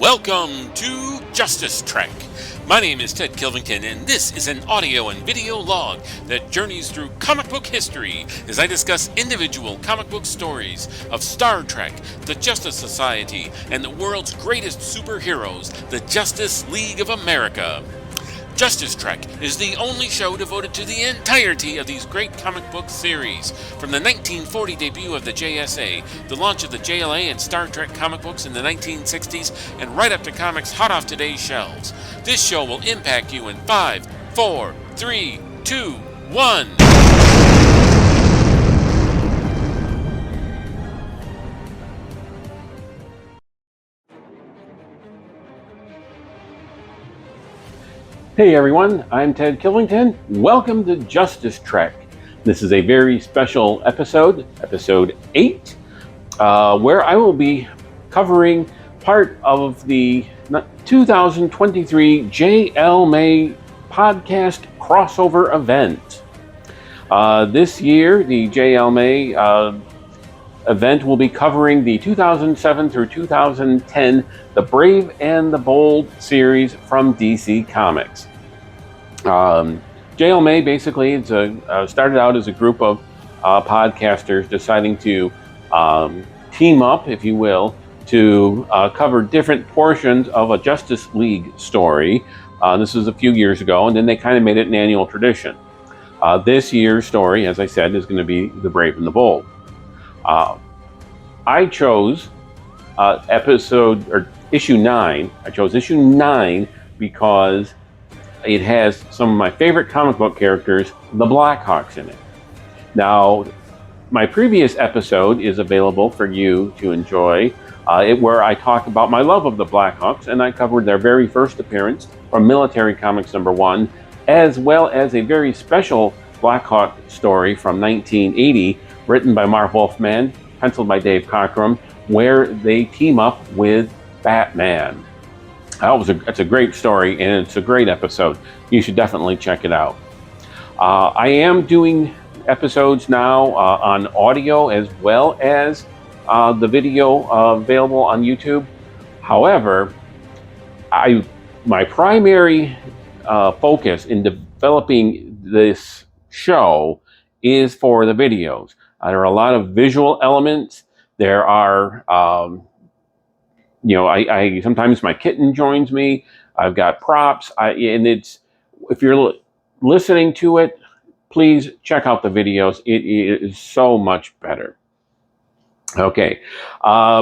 Welcome to Justice Trek. My name is Ted Kilvington, and this is an audio and video log that journeys through comic book history as I discuss individual comic book stories of Star Trek, the Justice Society, and the world's greatest superheroes, the Justice League of America. Justice Trek is the only show devoted to the entirety of these great comic book series, from the 1940 debut of the JSA, the launch of the JLA and Star Trek comic books in the 1960s, and right up to comics hot off today's shelves. This show will impact you in 5, 4, 3, 2, 1. Hey everyone, I'm Ted Kilvington. Welcome to Justice Trek. This is a very special episode, episode 8, where I will be covering part of the 2023 JLMA podcast crossover event. This year, the JLMA event will be covering the 2007 through 2010 The Brave and the Bold series from DC Comics. JLMA basically it's started out as a group of podcasters deciding to team up, if you will, to cover different portions of a Justice League story. This was a few years ago, and then they kind of made it an annual tradition. This year's story, as I said, is going to be The Brave and the Bold. I chose issue 9. I chose issue 9 because it has some of my favorite comic book characters, the Blackhawks, in it. Now, my previous episode is available for you to enjoy, where I talk about my love of the Blackhawks, and I covered their very first appearance from Military Comics #1, as well as a very special Blackhawk story from 1980, written by Marv Wolfman, penciled by Dave Cockrum, where they team up with Batman. It's a great story, and it's a great episode. You should definitely check it out. I am doing episodes now on audio as well as the video available on YouTube. However, my primary focus in developing this show is for the videos. There are a lot of visual elements. There are I sometimes my kitten joins me. I've got props, and if you're listening to it, please check out the videos. It is so much better. Okay,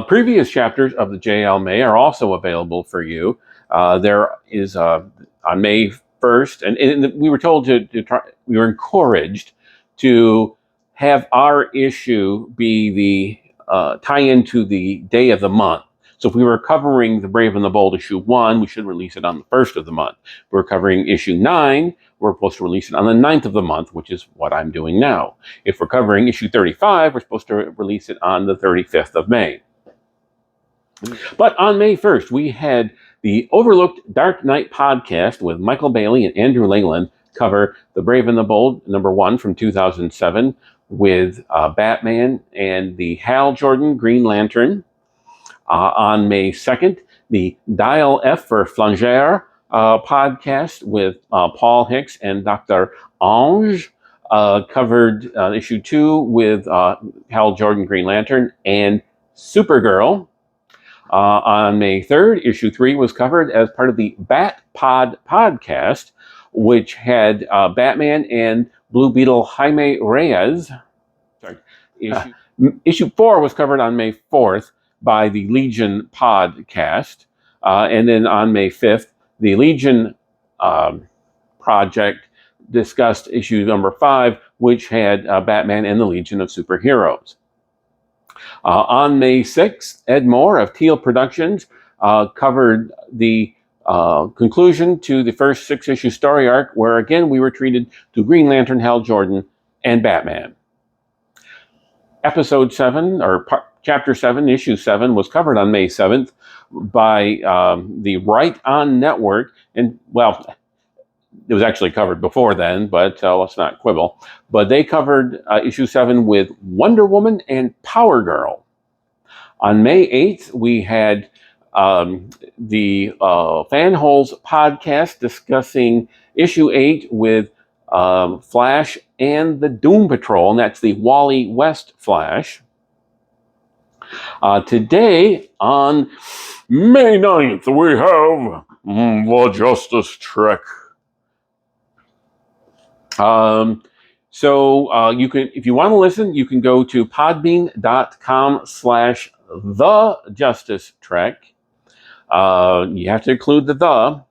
previous chapters of the JLMA are also available for you. There is on May 1st, and we were told to try. We were encouraged to have our issue be the tie-in to the day of the month. So if we were covering The Brave and the Bold issue 1, we should release it on the 1st of the month. If we're covering issue 9, we're supposed to release it on the 9th of the month, which is what I'm doing now. If we're covering issue 35, we're supposed to release it on the 35th of May. But on May 1st, we had the Overlooked Dark Knight podcast with Michael Bailey and Andrew Leyland cover The Brave and the Bold #1 from 2007 with Batman and the Hal Jordan Green Lantern. On May 2nd, the Dial F for Flanger podcast with Paul Hicks and Dr. Ange covered issue 2 with Hal Jordan Green Lantern and Supergirl. On May 3rd, issue 3 was covered as part of the Bat Pod podcast, which had Batman and Blue Beetle Jaime Reyes. Issue 4 was covered on May 4th by the Legion podcast. And then on May 5th, the Legion project discussed issue number 5, which had Batman and the Legion of Superheroes. On May 6th, Ed Moore of Teal Productions covered the conclusion to the first 6-issue story arc, where again we were treated to Green Lantern, Hal Jordan, and Batman. Episode 7, or Chapter 7, Issue 7, was covered on May 7th by the Right On Network. And, well, it was actually covered before then, but let's not quibble. But they covered Issue 7 with Wonder Woman and Power Girl. On May 8th, we had the Fanholes podcast discussing issue 8 with Flash and the Doom Patrol, and that's the Wally West Flash. Today, on May 9th, we have the Justice Trek. So you can, if you want to listen, you can go to podbean.com/thejusticetrek. You have to include the.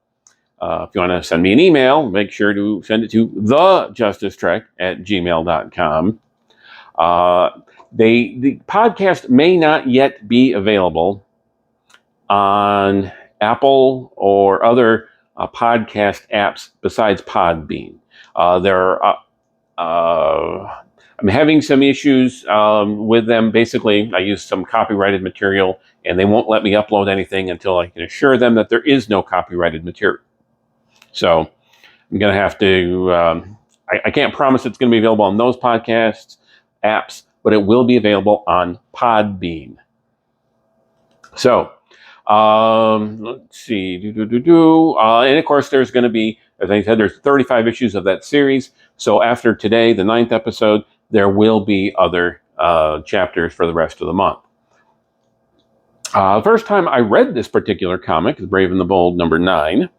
If you want to send me an email, make sure to send it to thejusticetrek@gmail.com. The podcast may not yet be available on Apple or other podcast apps besides Podbean. I'm having some issues with them. Basically, I use some copyrighted material, and they won't let me upload anything until I can assure them that there is no copyrighted material. So I'm going to have to, I can't promise it's going to be available on those podcasts apps, but it will be available on Podbean. So, let's see. And of course, there's going to be, as I said, there's 35 issues of that series. So after today, the 9th episode, there will be other chapters for the rest of the month. The first time I read this particular comic, Brave and the Bold number 9,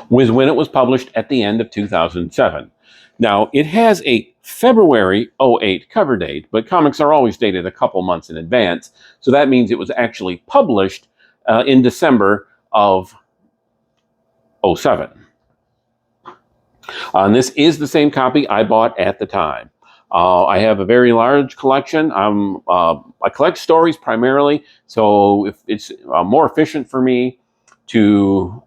was when it was published at the end of 2007. Now, it has a February 08 cover date, but comics are always dated a couple months in advance, so that means it was actually published in December of 07. And this is the same copy I bought at the time. I have a very large collection. I collect stories primarily, so if it's more efficient for me to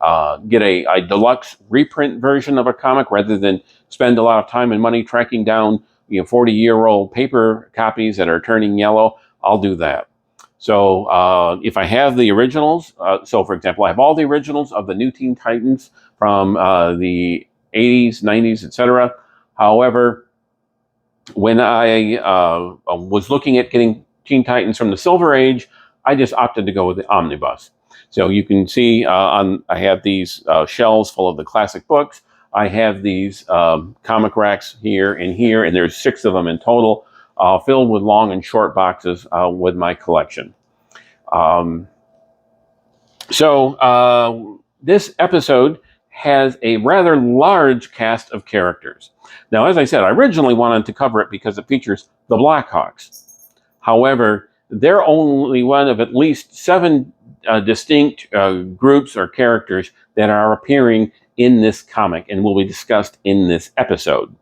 get a deluxe reprint version of a comic rather than spend a lot of time and money tracking down 40-year-old paper copies that are turning yellow, I'll do that. So if I have the originals, so for example, I have all the originals of the New Teen Titans from the 80s, 90s, etc. However, when I was looking at getting Teen Titans from the Silver Age, I just opted to go with the omnibus. So you can see I have these shelves full of the classic books. I have these comic racks here, and there's 6 of them in total, filled with long and short boxes with my collection. This episode has a rather large cast of characters. Now, as I said, I originally wanted to cover it because it features the Blackhawks. However, they're only one of at least 7 distinct groups or characters that are appearing in this comic and will be discussed in this episode.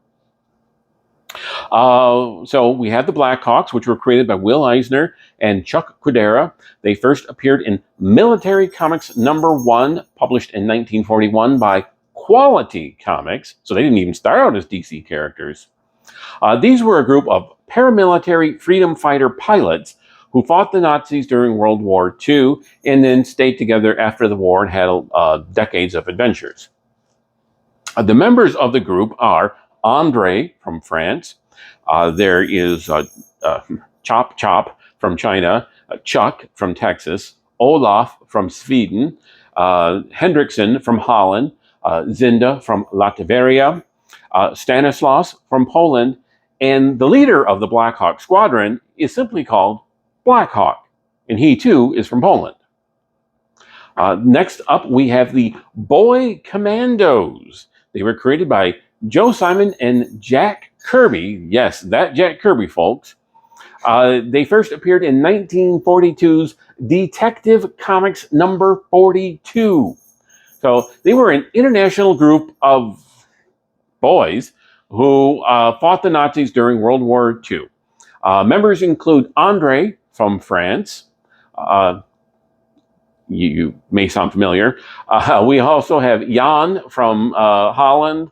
So we have the Blackhawks, which were created by Will Eisner and Chuck Kudera. They first appeared in Military Comics #1, published in 1941 by Quality Comics. So they didn't even start out as DC characters. These were a group of paramilitary freedom fighter pilots who fought the Nazis during World War II and then stayed together after the war and had decades of adventures. The members of the group are Andre from France. There is Chop Chop from China, Chuck from Texas, Olaf from Sweden, Hendrickson from Holland, Zinda from Latvia, Stanislaus from Poland, and the leader of the Blackhawk Squadron is simply called Blackhawk, and he too is from Poland. Next up, we have the Boy Commandos. They were created by Joe Simon and Jack Kirby. Yes, that Jack Kirby, folks. They first appeared in 1942's Detective Comics #42. So they were an international group of boys who fought the Nazis during World War II. Members include Andre from France. You may sound familiar. We also have Jan from Holland,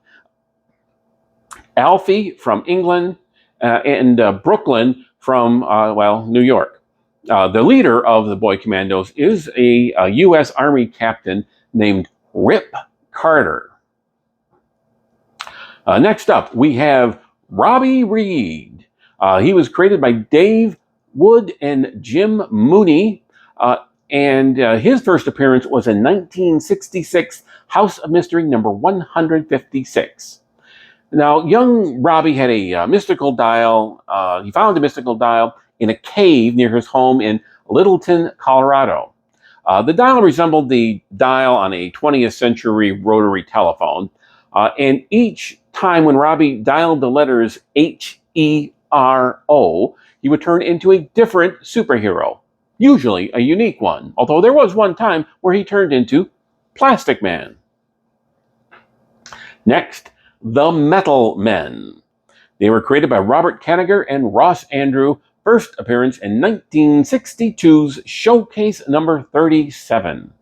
Alfie from England, and Brooklyn from, New York. The leader of the Boy Commandos is a U.S. Army captain named Rip Carter. Next up, we have Robby Reed. He was created by Dave Wood and Jim Mooney. And his first appearance was in 1966, House of Mystery number 156. Now, young Robby had a mystical dial. He found a mystical dial in a cave near his home in Littleton, Colorado. The dial resembled the dial on a 20th century rotary telephone. And each time when Robby dialed the letters H-E-R-O, he would turn into a different superhero, usually a unique one. Although there was one time where he turned into Plastic Man. Next, the Metal Men. They were created by Robert Kanigher and Ross Andru. First appearance in 1962's Showcase number 37.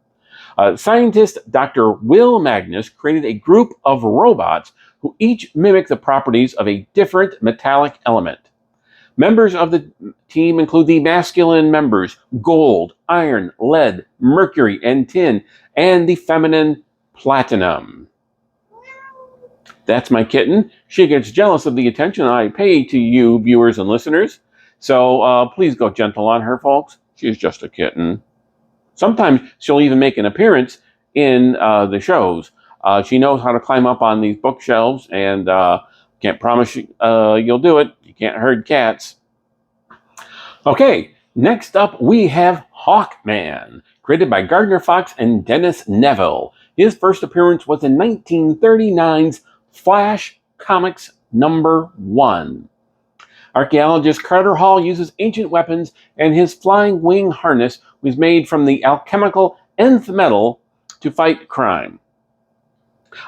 Scientist Dr. Will Magnus created a group of robots who each mimic the properties of a different metallic element. Members of the team include the masculine members, gold, iron, lead, mercury, and tin, and the feminine, platinum. That's my kitten. She gets jealous of the attention I pay to you, viewers and listeners. So please go gentle on her, folks. She's just a kitten. Sometimes she'll even make an appearance in the shows. She knows how to climb up on these bookshelves, and can't promise you'll do it. You can't herd cats. Okay, next up we have Hawkman, created by Gardner Fox and Dennis Neville. His first appearance was in 1939's Flash Comics number 1. Archaeologist Carter Hall uses ancient weapons, and his flying wing harness was made from the alchemical nth metal to fight crime.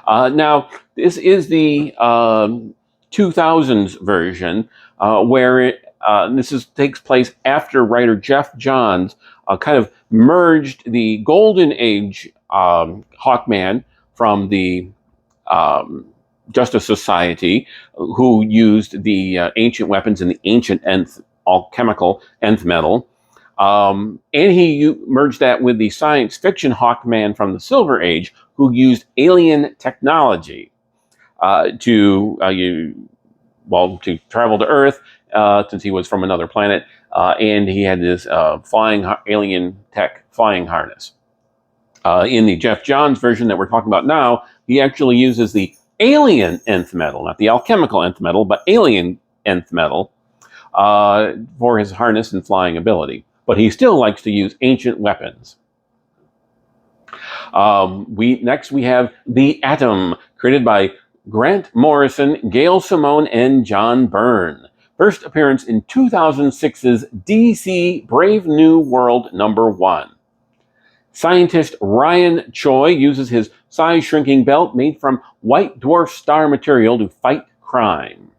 Now, this is the 2000s version, where takes place after writer Jeff Johns kind of merged the Golden Age Hawkman from the Justice Society, who used the ancient weapons and the ancient alchemical nth metal. And he merged that with the science fiction Hawkman from the Silver Age, who used alien technology to travel to Earth, since he was from another planet, and he had this flying alien tech flying harness. In the Jeff Johns version that we're talking about now, he actually uses the alien nth metal, not the alchemical nth metal, but alien nth metal for his harness and flying ability. But he still likes to use ancient weapons. Next we have the Atom, created by Grant Morrison, Gail Simone, and John Byrne. First appearance in 2006's DC Brave New World number 1. Scientist Ryan Choi uses his size-shrinking belt made from white dwarf star material to fight crime.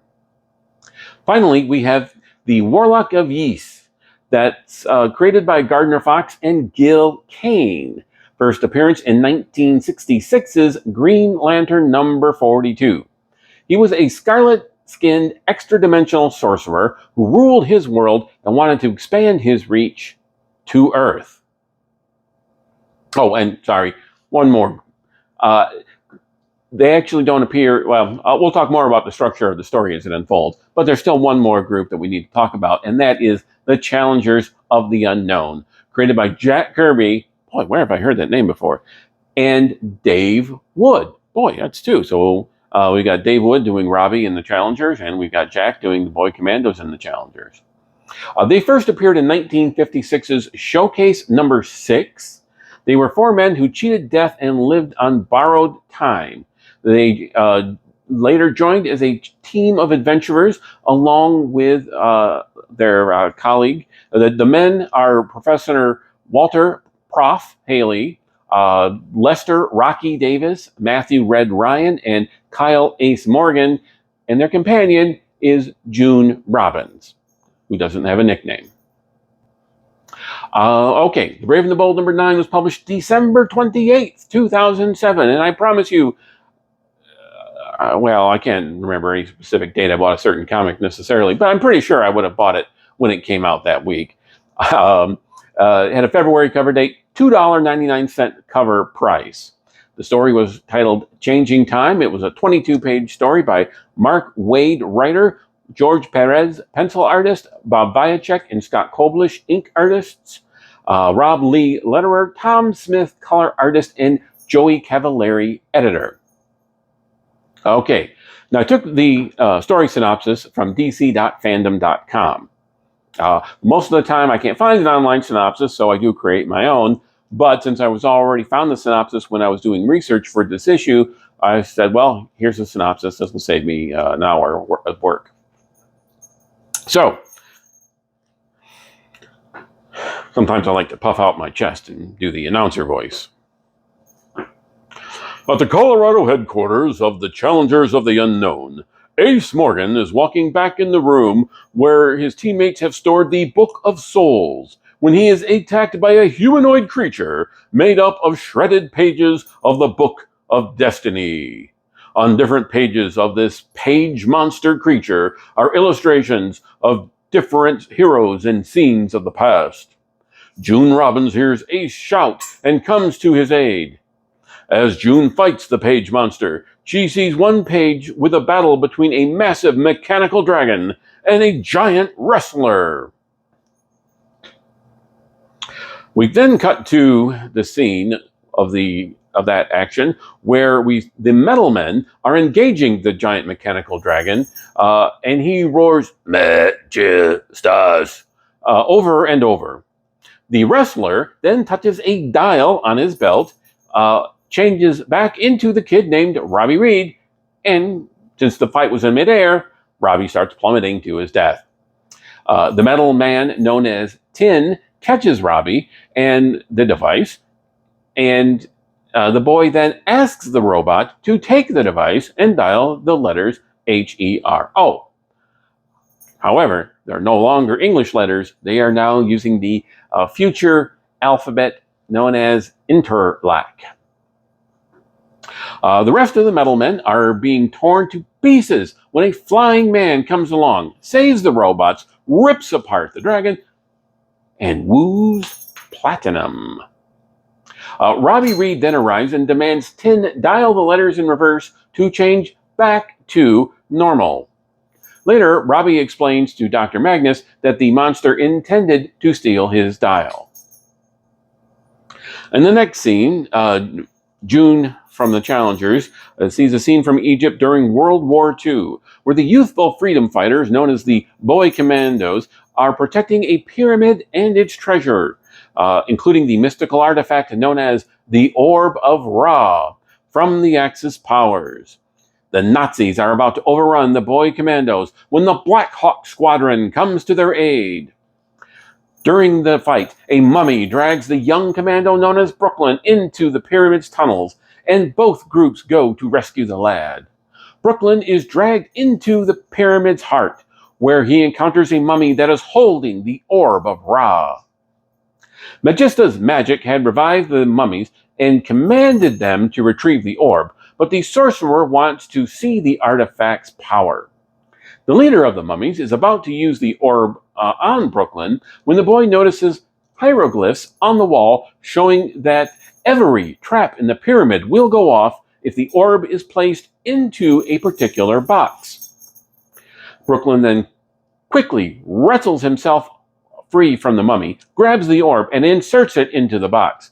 Finally, we have the Warlock of Ys, that's created by Gardner Fox and Gil Kane. First appearance in 1966's Green Lantern number 42. He was a scarlet-skinned extra-dimensional sorcerer who ruled his world and wanted to expand his reach to Earth. Oh, and sorry, one more. They actually don't appear, we'll talk more about the structure of the story as it unfolds, but there's still one more group that we need to talk about, and that is the Challengers of the Unknown, created by Jack Kirby. Boy, where have I heard that name before? And Dave Wood. Boy, that's two. So we got Dave Wood doing Robby and the Challengers, and we've got Jack doing the Boy Commandos and the Challengers. They first appeared in 1956's Showcase number 6. They were 4 men who cheated death and lived on borrowed time. They later joined as a team of adventurers along with their colleague. The men are Professor Walter Prof. Haley, Lester Rocky Davis, Matthew Red Ryan, and Kyle Ace Morgan, and their companion is June Robbins, who doesn't have a nickname. Okay, The Brave and the Bold number 9 was published December 28th, 2007, and I promise you, I can't remember any specific date I bought a certain comic necessarily, but I'm pretty sure I would have bought it when it came out that week. It had a February cover date, $2.99 cover price. The story was titled Changing Time. It was a 22-page story by Mark Waid, writer, George Perez, pencil artist, Bob Viacek, and Scott Koblish, ink artists. Rob Lee, letterer, Tom Smith, color artist, and Joey Cavallari, editor. Okay, now I took the story synopsis from dc.fandom.com. Most of the time I can't find an online synopsis, so I do create my own. But since I was already found the synopsis when I was doing research for this issue, I said, well, here's the synopsis. This will save me an hour of work. So, sometimes I like to puff out my chest and do the announcer voice. At the Colorado headquarters of the Challengers of the Unknown, Ace Morgan is walking back in the room where his teammates have stored the Book of Souls when he is attacked by a humanoid creature made up of shredded pages of the Book of Destiny. On different pages of this page monster creature are illustrations of different heroes and scenes of the past. June Robbins hears Ace shout and comes to his aid. As June fights the page monster, she sees one page with a battle between a massive mechanical dragon and a giant wrestler. We then cut to the scene of that action where the metal men are engaging the giant mechanical dragon, and he roars "Majestas" over and over. The wrestler then touches a dial on his belt, changes back into the kid named Robby Reed, and since the fight was in midair, Robby starts plummeting to his death. The metal man known as Tin catches Robby and the device, and the boy then asks the robot to take the device and dial the letters HERO. However, they're no longer English letters. They are now using the future alphabet known as Interlac. The rest of the metal men are being torn to pieces when a flying man comes along, saves the robots, rips apart the dragon, and woos platinum. Robby Reed then arrives and demands Tin dial the letters in reverse to change back to normal. Later, Robby explains to Dr. Magnus that the monster intended to steal his dial. In the next scene, June from the Challengers sees a scene from Egypt during World War II, where the youthful freedom fighters known as the Boy Commandos are protecting a pyramid and its treasure, including the mystical artifact known as the Orb of Ra from the Axis powers. The Nazis are about to overrun the Boy Commandos when the Black Hawk Squadron comes to their aid. During the fight, a mummy drags the young commando known as Brooklyn into the pyramid's tunnels, and both groups go to rescue the lad. Brooklyn is dragged into the pyramid's heart, where he encounters a mummy that is holding the Orb of Ra. Magista's magic had revived the mummies and commanded them to retrieve the orb, but the sorcerer wants to see the artifact's power. The leader of the mummies is about to use the orb on Brooklyn when the boy notices hieroglyphs on the wall showing that every trap in the pyramid will go off if the orb is placed into a particular box. Brooklyn then quickly wrestles himself free from the mummy, grabs the orb, and inserts it into the box,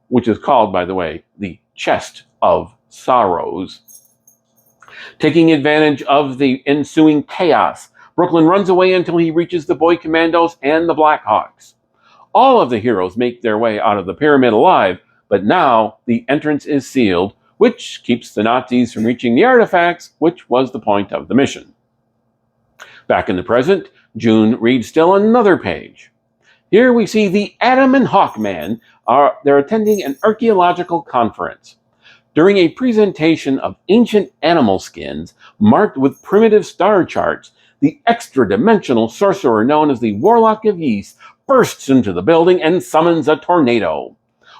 which is called, by the way, the Chest of Sorrows. Taking advantage of the ensuing chaos, Brooklyn runs away until he reaches the Boy Commandos and the Black Hawks. All of the heroes make their way out of the pyramid alive, but now the entrance is sealed, which keeps the Nazis from reaching the artifacts, which was the point of the mission. Back in the present, June reads still another page. Here we see the Atom and Hawkman. They're attending an archaeological conference. During a presentation of ancient animal skins marked with primitive star charts, the extra-dimensional sorcerer known as the Warlock of Ys bursts into the building and summons a tornado.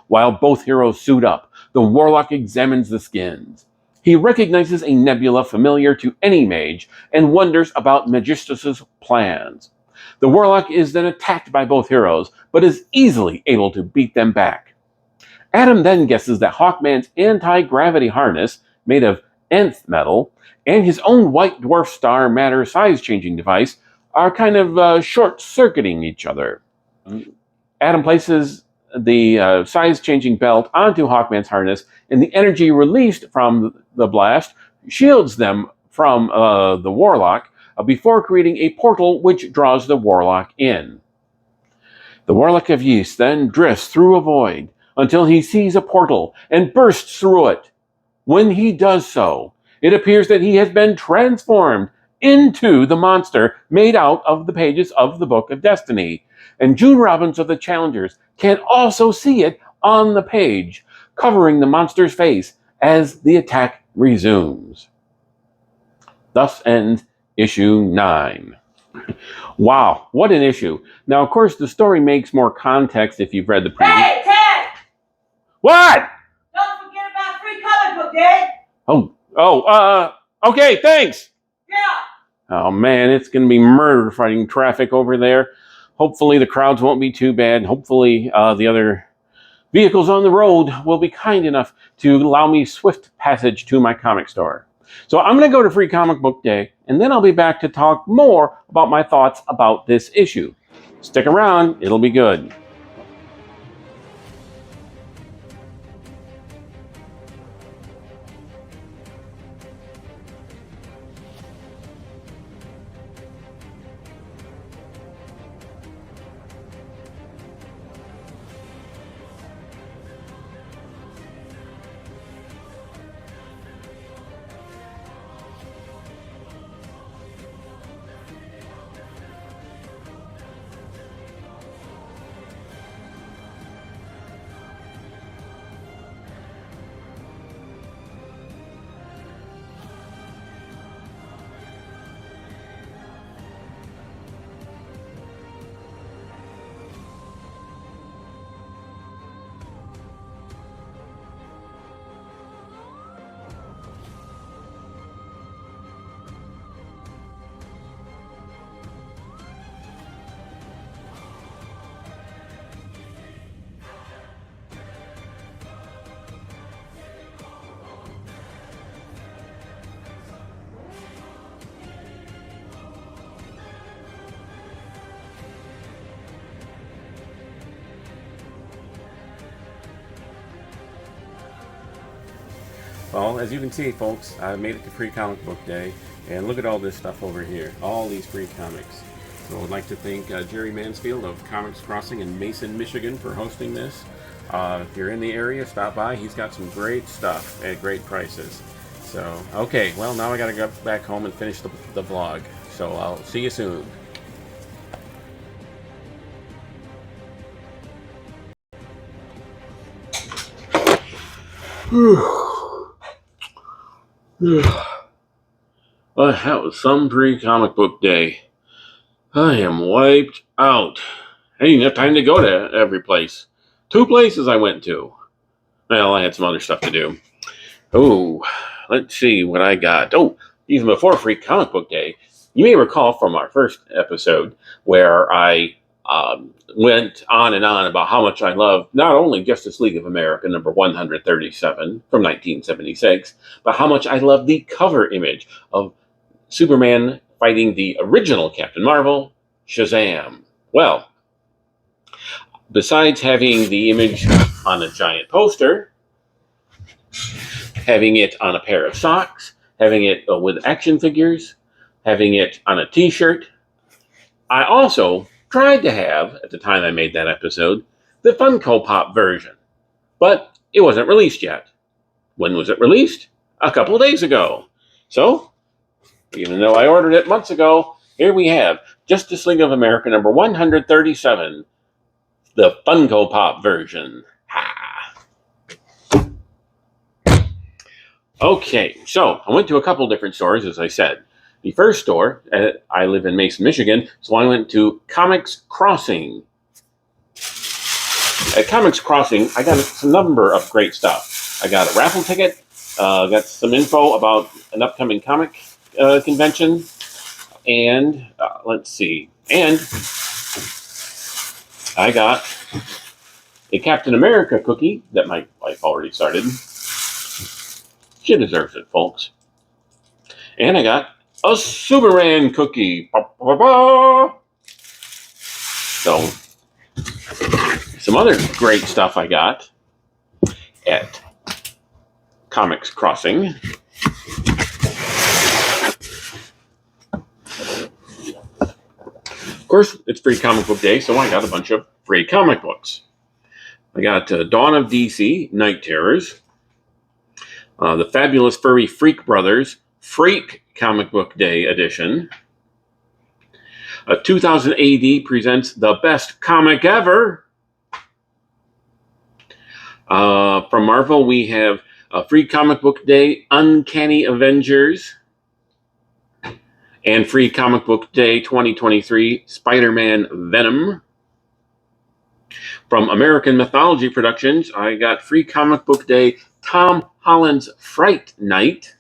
While both heroes suit up, the Warlock examines the skins. He recognizes a nebula familiar to any mage and wonders about Magistus's plans. The Warlock is then attacked by both heroes, but is easily able to beat them back. Adam then guesses that Hawkman's anti-gravity harness, made of nth metal, and his own white dwarf star matter size-changing device are kind of short-circuiting each other. Adam places the size-changing belt onto Hawkman's harness, and the energy released from the blast shields them from the Warlock before creating a portal which draws the Warlock in. The Warlock of Ys then drifts through a void until he sees a portal and bursts through it. When he does so, it appears that he has been transformed into the monster made out of the pages of the Book of Destiny. And June Robbins of the Challengers can also see it on the page, covering the monster's face as the attack resumes. Thus ends issue 9. Wow, what an issue. Now, of course, the story makes more context if you've read the previous... Hey, Ted! What? Don't forget about Free Comic Book Day! Okay, thanks! Yeah! Oh man, it's going to be murder fighting traffic over there. Hopefully the crowds won't be too bad. Hopefully the other vehicles on the road will be kind enough to allow me swift passage to my comic store. So I'm going to go to Free Comic Book Day, and then I'll be back to talk more about my thoughts about this issue. Stick around, it'll be good. Well, as you can see, folks, I made it to Free Comic Book Day, and look at all this stuff over here, all these free comics. So I'd like to thank Jerry Mansfield of Comics Crossing in Mason, Michigan for hosting this. If you're in the area, stop by. He's got some great stuff at great prices. So, okay, well, now I gotta go back home and finish the vlog. So I'll see you soon. Well, that was some Free Comic Book Day. I am wiped out. I didn't have time to go to every place. 2 places I went to. Well, I had some other stuff to do. Oh, let's see what I got. Oh, even before Free Comic Book Day, you may recall from our first episode where I went on and on about how much I love not only Justice League of America number 137 from 1976, but how much I love the cover image of Superman fighting the original Captain Marvel, Shazam. Well, besides having the image on a giant poster, having it on a pair of socks, having it with action figures, having it on a t-shirt, I also tried to have, at the time I made that episode, the Funko Pop version. But it wasn't released yet. When was it released? A couple of days ago. So, even though I ordered it months ago, here we have Justice League of America number 137, the Funko Pop version. Ha! Okay, so I went to a couple different stores, as I said. The first store, I live in Mason, Michigan, so I went to Comics Crossing. At Comics Crossing, I got a number of great stuff. I got a raffle ticket, got some info about an upcoming comic convention, and let's see, and I got a Captain America cookie that my wife already started. She deserves it, folks. And I got a Superman cookie. So, Some other great stuff I got at Comics Crossing. Of course, it's Free Comic Book Day, so I got a bunch of free comic books. I got Dawn of DC, Night Terrors, The Fabulous Furry Freak Brothers, Freak Comic Book Day edition. 2000 AD presents The Best Comic Ever. From Marvel, we have Free Comic Book Day, Uncanny Avengers, and Free Comic Book Day 2023, Spider-Man Venom. From American Mythology Productions, I got Free Comic Book Day, Tom Holland's Fright Night.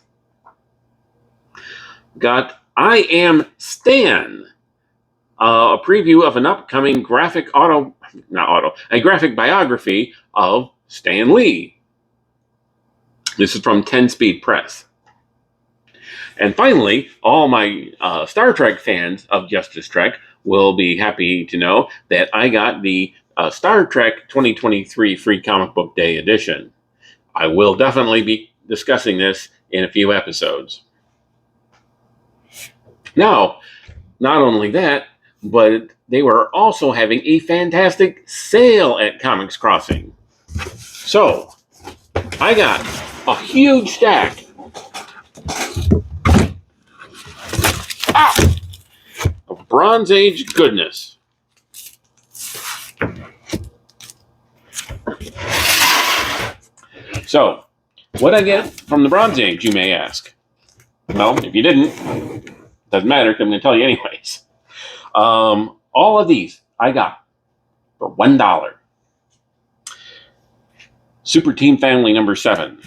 Got I Am Stan, a preview of an upcoming graphic biography of Stan Lee. This is from 10 Speed Press. And finally, all my Star Trek fans of Justice Trek will be happy to know that I got the Star Trek 2023 Free Comic Book Day edition. I will definitely be discussing this in a few episodes. Now, not only that, but they were also having a fantastic sale at Comics Crossing. So, I got a huge stack of Bronze Age goodness. So, what'd I get from the Bronze Age, you may ask? Well, if you didn't, doesn't matter, because I'm going to tell you anyways. All of these I got for $1. Super Team Family number 7.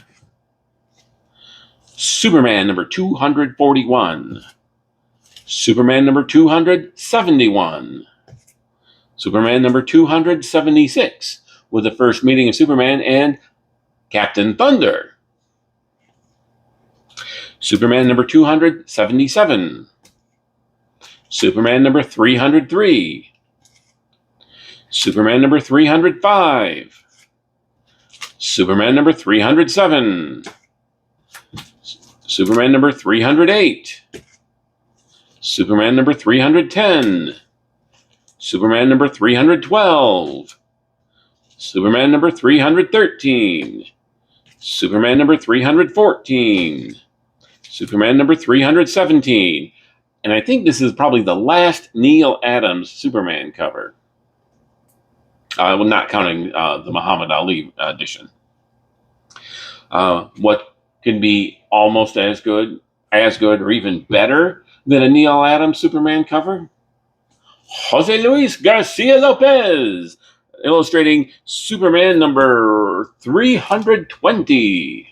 Superman number 241. Superman number 271. Superman number 276, with the first meeting of Superman and Captain Thunder. Superman number 277. Superman number 303. Superman number 305. Superman number 307. Superman number 308. Superman number 310. Superman number 312. Superman number 313. Superman number 314. Superman number 317. And I think this is probably the last Neil Adams Superman cover. Well, not counting the Muhammad Ali edition. What can be almost as good, or even better than a Neil Adams Superman cover? Jose Luis Garcia Lopez, illustrating Superman number 320.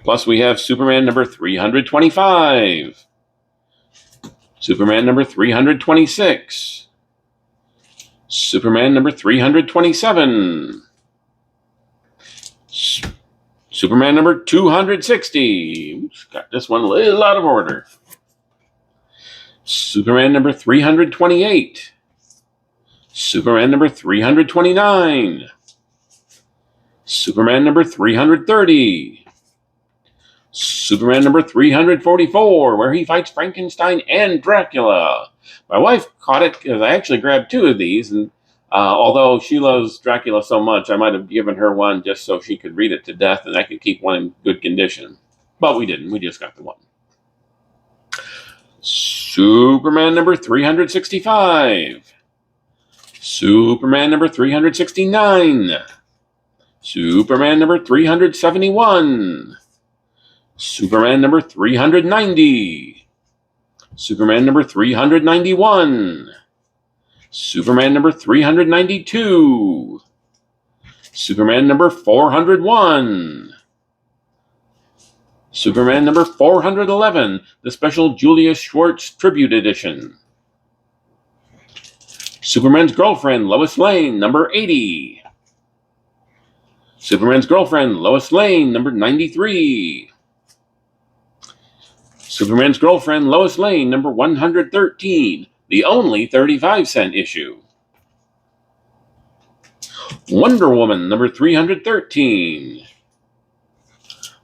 Plus we have Superman number 325. Superman number 326. Superman number 327. Superman number 260. Got this one a little out of order. Superman number 328. Superman number 329. Superman number 330. Superman number 344, where he fights Frankenstein and Dracula. My wife caught it because I actually grabbed 2 of these, and although she loves Dracula so much, I might have given her one just so she could read it to death and I could keep one in good condition. But we didn't. We just got the one. Superman number 365. Superman number 369. Superman number 371. Superman number 390. Superman number 391. Superman number 392. Superman number 401. Superman number 411, the special Julius Schwartz Tribute Edition. Superman's Girlfriend, Lois Lane, number 80. Superman's Girlfriend, Lois Lane, number 93. Superman's Girlfriend, Lois Lane, number 113, the only 35-cent issue. Wonder Woman number 313.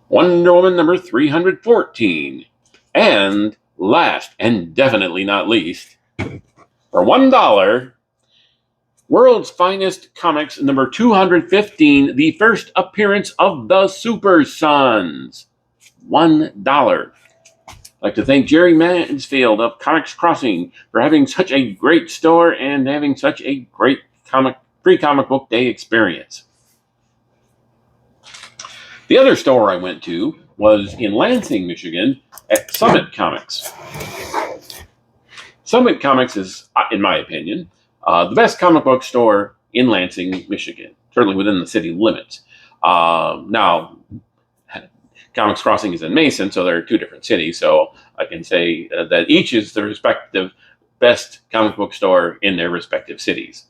Wonder Woman number 314. And last and definitely not least, for $1, World's Finest Comics number 215, the first appearance of the Super Sons. $1. I'd like to thank Jerry Mansfield of Comics Crossing for having such a great store and having such a great free comic book day experience. The other store I went to was in Lansing, Michigan at Summit Comics. Summit Comics is, in my opinion, the best comic book store in Lansing, Michigan, certainly within the city limits. Now, Comics Crossing is in Mason, so there are two different cities, so I can say that each is the respective best comic book store in their respective cities.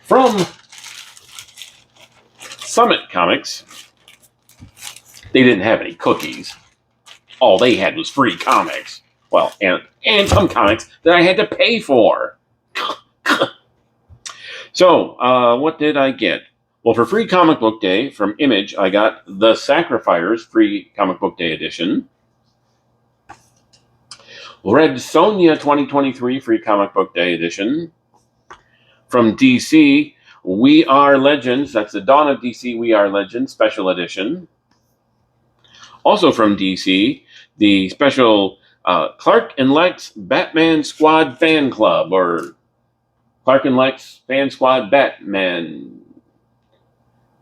From Summit Comics, they didn't have any cookies. All they had was free comics. Well, and some comics that I had to pay for. So, what did I get? Well, for Free Comic Book Day from Image, I got The Sacrificers Free Comic Book Day Edition. Red Sonja 2023 Free Comic Book Day Edition. From DC, We Are Legends. That's the Dawn of DC We Are Legends Special Edition. Also from DC, the special Clark and Lex Batman Squad Fan Club, or Clark and Lex Fan Squad Batman.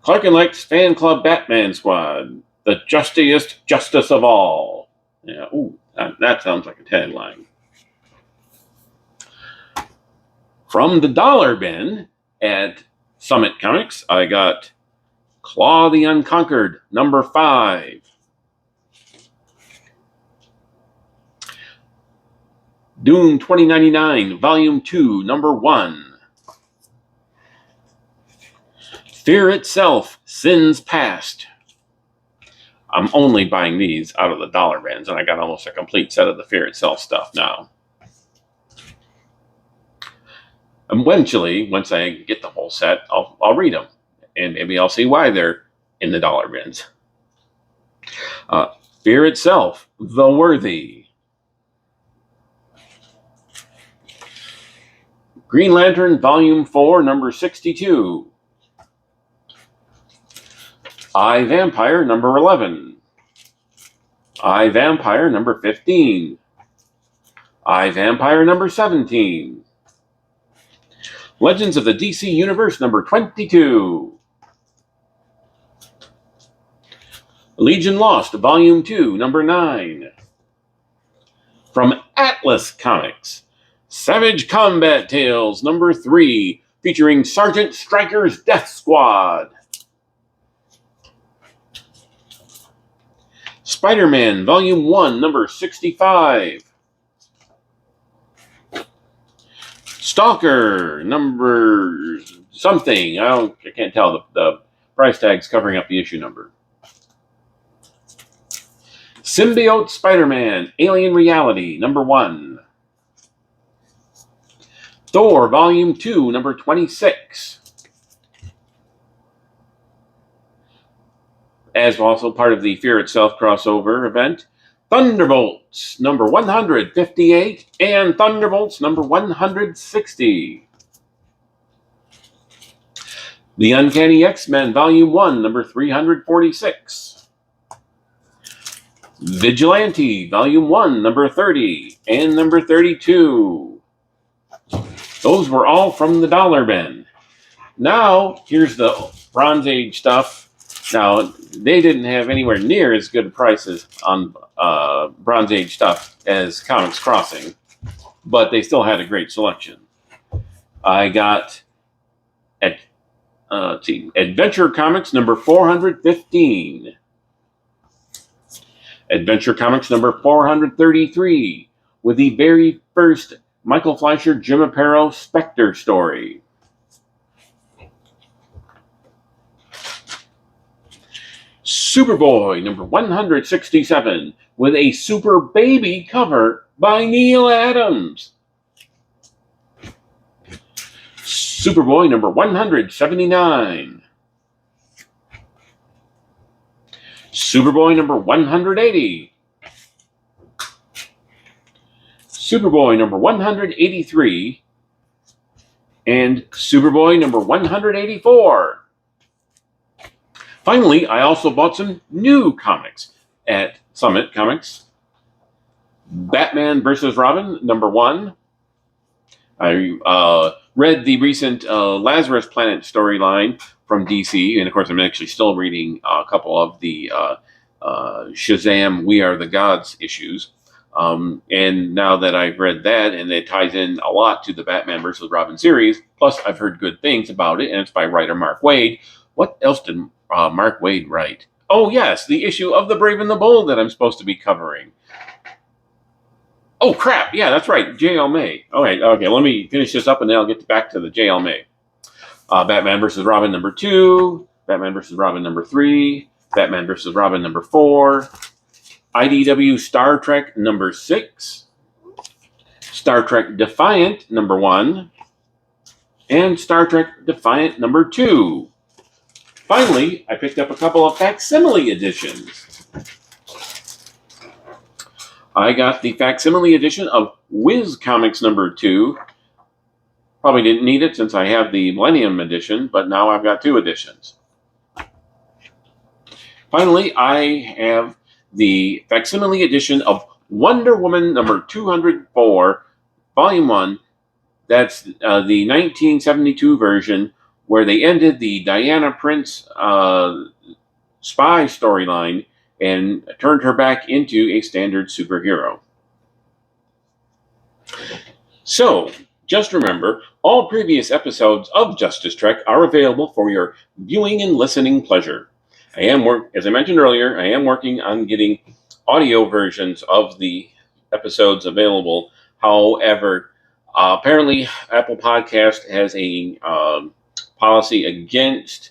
Clark and Lex Fan Club Batman Squad, the justiest justice of all. Yeah, ooh, that sounds like a tagline. From the dollar bin at Summit Comics, I got Claw the Unconquered, number 5. Dune 2099, Volume 2, Number 1. Fear Itself, Sins Past. I'm only buying these out of the dollar bins, and I got almost a complete set of the Fear Itself stuff now. Eventually, once I get the whole set, I'll read them, and maybe I'll see why they're in the dollar bins. Fear Itself, The Worthy. Green Lantern, Volume 4, Number 62. I, Vampire, Number 11. I, Vampire, Number 15. I, Vampire, Number 17. Legends of the DC Universe, Number 22. Legion Lost, Volume 2, Number 9. From Atlas Comics, Savage Combat Tales, Number 3, featuring Sergeant Stryker's Death Squad. Spider-Man, Volume 1, Number 65. Stalker, number something. I can't tell. The price tag's covering up the issue number. Symbiote Spider-Man, Alien Reality, Number 1. Thor, Volume 2, Number 26. As also part of the Fear Itself crossover event, Thunderbolts, Number 158, and Thunderbolts, Number 160. The Uncanny X-Men, Volume 1, Number 346. Vigilante, Volume 1, Number 30, and Number 32. Those were all from the dollar bin. Now, here's the Bronze Age stuff. Now, they didn't have anywhere near as good prices on Bronze Age stuff as Comics Crossing, but they still had a great selection. I got Adventure Comics number 415. Adventure Comics number 433 with the very first Michael Fleischer, Jim Aparo Spectre story. Superboy number 167 with a Super Baby cover by Neil Adams. Superboy number 179. Superboy number 180. Superboy number 183. And Superboy number 184. Finally, I also bought some new comics at Summit Comics. Batman vs. Robin number 1. I read the recent Lazarus Planet storyline from DC, and of course I'm actually still reading a couple of the Shazam We Are the Gods issues. And now that I've read that, and it ties in a lot to the Batman vs. Robin series, plus I've heard good things about it, and it's by writer Mark Waid. What else did Mark Waid write? Oh yes, the issue of The Brave and the Bold that I'm supposed to be covering. Oh crap, yeah, that's right, J.L. May. Okay, let me finish this up and then I'll get back to the J.L. May. Batman vs. Robin number 2, Batman vs. Robin number 3, Batman vs. Robin number 4, IDW Star Trek number 6, Star Trek Defiant number 1, and Star Trek Defiant number 2. Finally, I picked up a couple of facsimile editions. I got the facsimile edition of Whiz Comics number 2. Probably didn't need it since I have the Millennium edition, but now I've got 2 editions. Finally, I have the facsimile edition of Wonder Woman number 204, Volume 1. That's the 1972 version where they ended the Diana Prince spy storyline and turned her back into a standard superhero. So, just remember, all previous episodes of Justice Trek are available for your viewing and listening pleasure. As I mentioned earlier, I am working on getting audio versions of the episodes available. However, apparently Apple Podcast has a policy against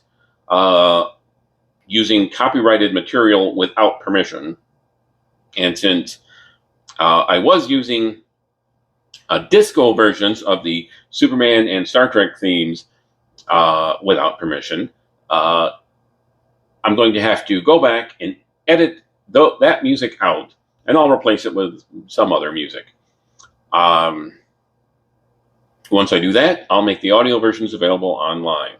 using copyrighted material without permission. And since I was using disco versions of the Superman and Star Trek themes without permission, I'm going to have to go back and edit that music out, and I'll replace it with some other music. Once I do that, I'll make the audio versions available online.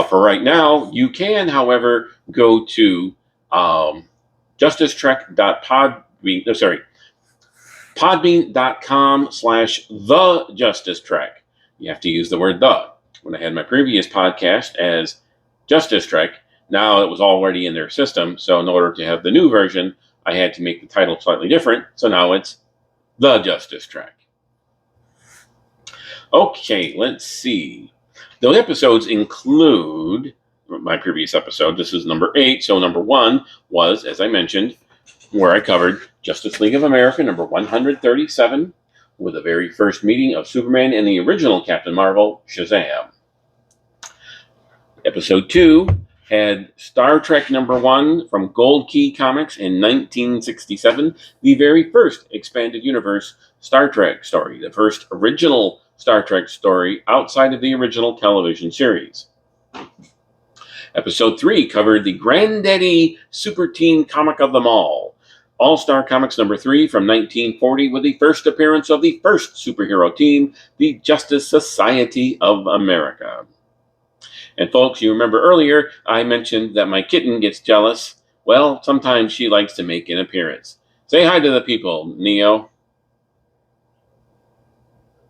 For right now, you can, however, go to podbean.com/thejusticetrek. You have to use the word "the." When I had my previous podcast as Justice Trek, now it was already in their system, so in order to have the new version, I had to make the title slightly different, so now it's The Justice Trek. Okay, let's see. Those episodes include my previous episode. This is number 8. So number 1 was, as I mentioned, where I covered Justice League of America number 137 with the very first meeting of Superman and the original Captain Marvel, Shazam. Episode 2 had Star Trek number 1 from Gold Key Comics in 1967, the very first expanded universe Star Trek story, the first original Star Trek story outside of the original television series. Episode 3 covered the Granddaddy Super Teen comic of them all, All-Star Comics number 3 from 1940, with the first appearance of the first superhero team, the Justice Society of America. And folks, you remember earlier, I mentioned that my kitten gets jealous. Well, sometimes she likes to make an appearance. Say hi to the people, Neo.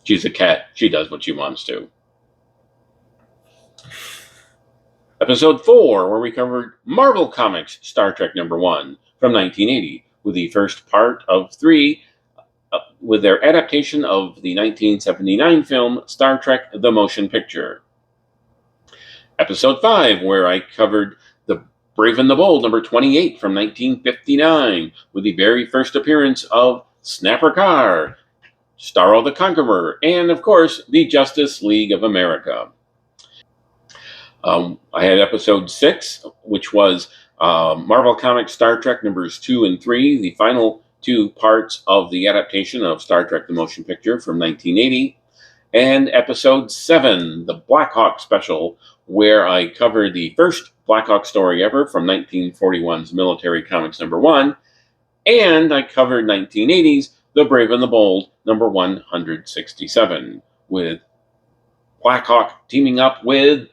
She's a cat. She does what she wants to. Episode 4, where we covered Marvel Comics Star Trek number 1 from 1980, with the first part of 3 with their adaptation of the 1979 film Star Trek The Motion Picture. Episode 5, where I covered The Brave and the Bold number 28 from 1959, with the very first appearance of Snapper Carr, Starro the Conqueror, and, of course, the Justice League of America. I had episode 6, which was Marvel Comics Star Trek numbers 2 and 3, the final 2 parts of the adaptation of Star Trek The Motion Picture from 1980. and Episode 7, the Black Hawk Special, where I covered the first Black Hawk story ever from 1941's Military Comics #1, and I covered 1980's The Brave and the Bold #167, with Black Hawk teaming up with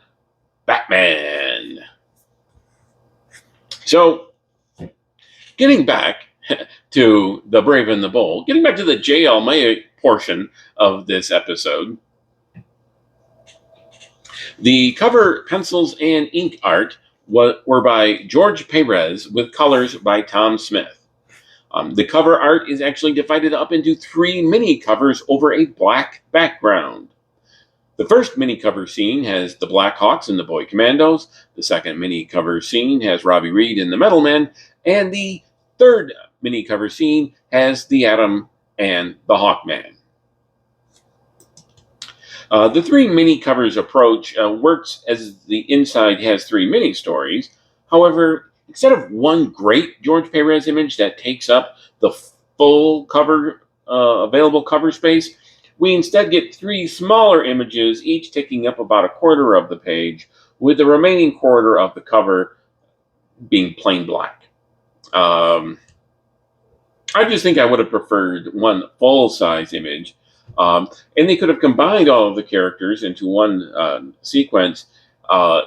Batman. So, getting back to The Brave and the Bold, getting back to the JL portion of this episode, the cover pencils and ink art were by George Perez with colors by Tom Smith. The cover art is actually divided up into 3 mini covers over a black background. The first mini cover scene has the Black Hawks and the Boy Commandos. The second mini cover scene has Robby Reed and the Metal Men. And the third mini cover scene has the Atom and the Hawkman. The 3 mini covers approach works as the inside has 3 mini stories. However, instead of one great George Perez image that takes up the full cover available cover space, we instead get 3 smaller images, each taking up about a quarter of the page, with the remaining quarter of the cover being plain black. I just think I would have preferred one full-size image, and they could have combined all of the characters into one sequence,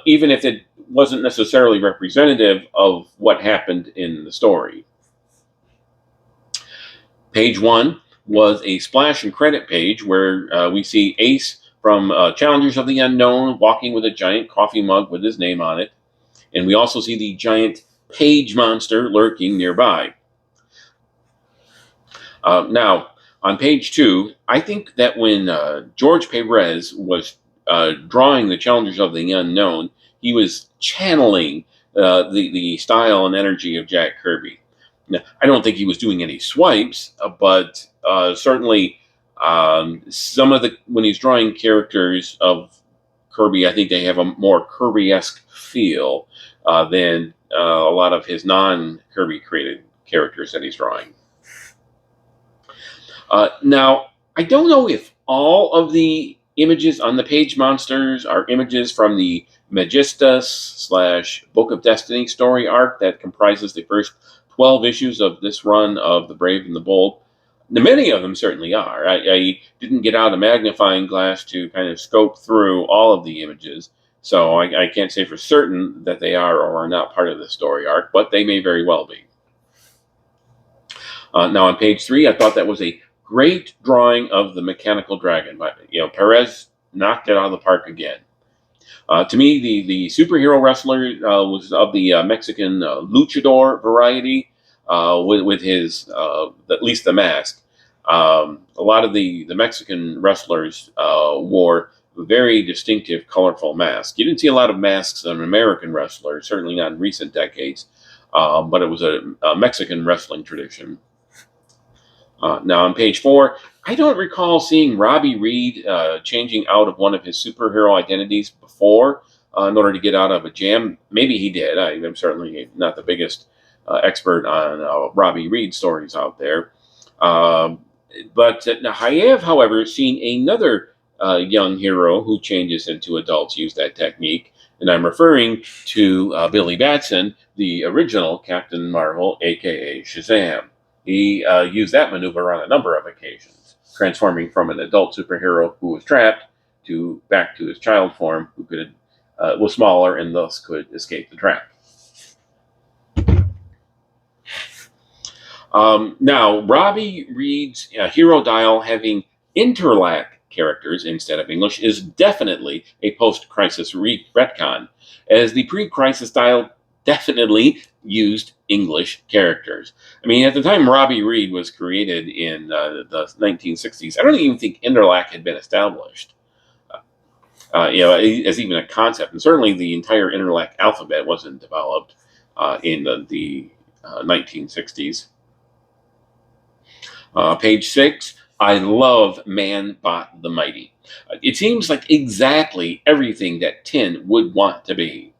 even if it wasn't necessarily representative of what happened in the story. Page 1 was a splash and credit page where we see Ace from Challengers of the Unknown walking with a giant coffee mug with his name on it. And we also see the giant page monster lurking nearby. Now, on page 2, I think that when George Perez was drawing the Challengers of the Unknown, he was channeling the style and energy of Jack Kirby. Now, I don't think he was doing any swipes, but certainly some of when he's drawing characters of Kirby, I think they have a more Kirby-esque feel than a lot of his non-Kirby created characters that he's drawing. Now, I don't know if all of the images on the page monsters are images from the Magistus / Book of Destiny story arc that comprises the first 12 issues of this run of The Brave and the Bold. Now, many of them certainly are. I didn't get out a magnifying glass to kind of scope through all of the images, so I can't say for certain that they are or are not part of the story arc, but they may very well be. Now, on page 3, I thought that was a great drawing of the mechanical dragon. Perez knocked it out of the park again. To me, the superhero wrestler was of the Mexican luchador variety, with his, at least the mask. A lot of the Mexican wrestlers wore very distinctive, colorful masks. You didn't see a lot of masks on American wrestlers, certainly not in recent decades, but it was a Mexican wrestling tradition. Now, on page 4, I don't recall seeing Robby Reed changing out of one of his superhero identities before in order to get out of a jam. Maybe he did. I'm certainly not the biggest expert on Robby Reed stories out there. But I have, however, seen another young hero who changes into adults use that technique, and I'm referring to Billy Batson, the original Captain Marvel, a.k.a. Shazam. He used that maneuver on a number of occasions, transforming from an adult superhero who was trapped back to his child form, who was smaller and thus could escape the trap. Now, Robby Reed's hero dial having interlac characters instead of English is definitely a post-crisis retcon, as the pre-crisis dial definitely used English characters. I mean, at the time Robby Reed was created in the 1960s, I don't even think interlac had been established, as even a concept. And certainly the entire interlac alphabet wasn't developed in the 1960s. Page 6, I love Man-Bot the Mighty. It seems like exactly everything that Tin would want to be.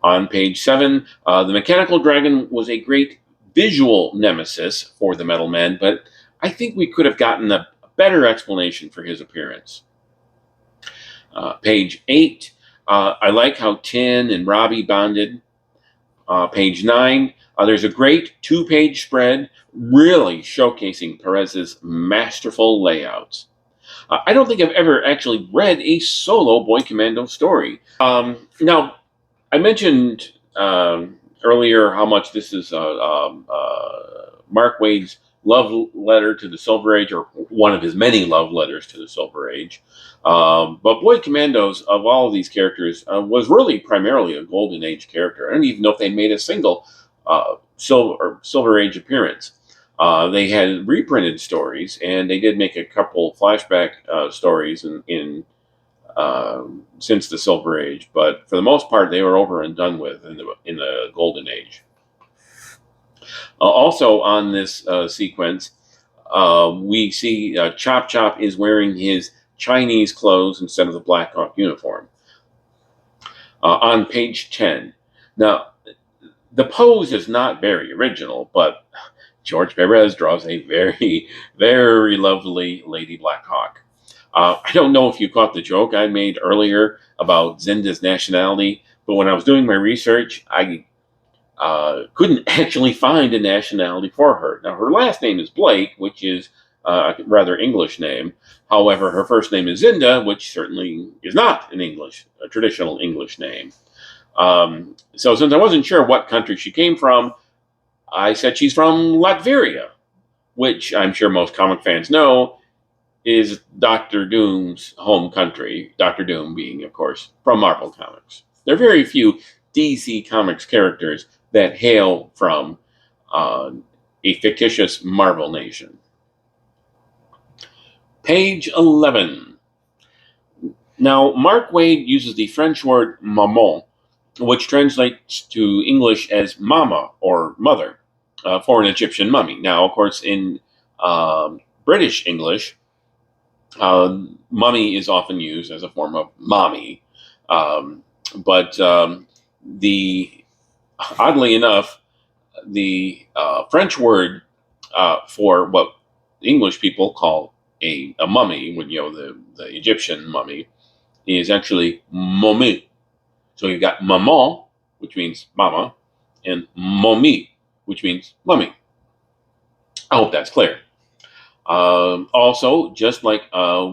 On page 7, the Mechanical Dragon was a great visual nemesis for the Metal Men, but I think we could have gotten a better explanation for his appearance. Page 8, I like how Tin and Robby bonded. Page 9, there's a great 2-page spread really showcasing Perez's masterful layouts. I don't think I've ever actually read a solo Boy Commando story. Now, I mentioned earlier how much this is Mark Waid's love letter to the Silver Age, or one of his many love letters to the Silver Age. But Boy Commandos, of all of these characters, was really primarily a Golden Age character. I don't even know if they made a single Silver Age appearance. They had reprinted stories, and they did make a couple flashback stories in since the Silver Age, but for the most part, they were over and done with in the Golden Age. Also on this sequence, we see Chop Chop is wearing his Chinese clothes instead of the Black Hawk uniform. On page 10. Now, the pose is not very original, but George Perez draws a very, very lovely Lady Black Hawk. I don't know if you caught the joke I made earlier about Zinda's nationality, but when I was doing my research, I couldn't actually find a nationality for her. Now, her last name is Blake, which is a rather English name. However, her first name is Zinda, which certainly is not a traditional English name. So since I wasn't sure what country she came from, I said she's from Latveria, which I'm sure most comic fans know is Dr. Doom's home country, Dr. Doom being, of course, from Marvel Comics. There are very few DC Comics characters that hail from a fictitious Marvel nation. Page 11. Now, Mark Waid uses the French word maman, which translates to English as mama or mother, for an Egyptian mummy. Now, of course, in British English, mummy is often used as a form of mommy, but oddly enough, the French word for what English people call a mummy, when the Egyptian mummy, is actually momie. So you've got maman, which means mama, and momie, which means mummy. I hope that's clear. Also, just like